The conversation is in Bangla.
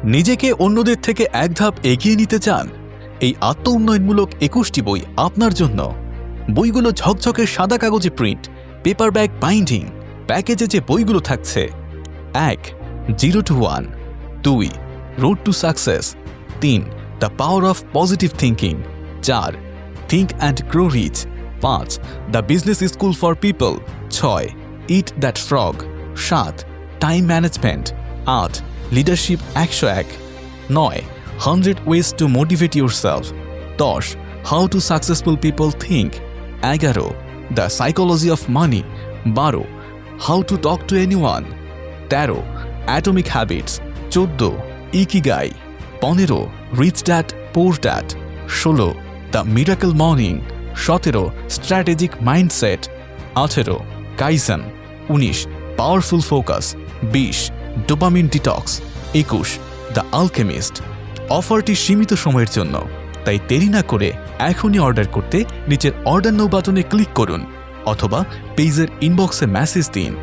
নিজেকে অন্যদের থেকে এক ধাপ এগিয়ে নিতে চান? এই আত্ম-উন্নয়নমূলক 21টি বই আপনার জন্য। বইগুলো ঝকঝকে সাদা কাগজে প্রিন্ট, পেপার ব্যাগ বাইন্ডিং, প্যাকেজে যে বইগুলো থাকছে: 1. 0 to 1, 2. Road to success, 3. The power of positive thinking, 4. Think and grow rich, 5. The business school for people, 6. Eat that frog, 7. Time management, 8. Leadership 101, 9. 100 ways to motivate yourself, 10. How to successful people think, 11. The psychology of money, 12. How to talk to anyone, 13. Atomic habits, 14. Ikigai, 15. Rich dad poor dad, 16. The miracle morning, 17. Strategic mindset, 18. Kaizen, 19. Powerful focus, 20. Dopamine detox, 21. The Alchemist. অফারটি সীমিত সময়ের জন্য, তাই দেরি না করে এখনই অর্ডার করতে নিচের অর্ডার নাও বাটনে ক্লিক করুন অথবা পেজের ইনবক্সে মেসেজ দিন।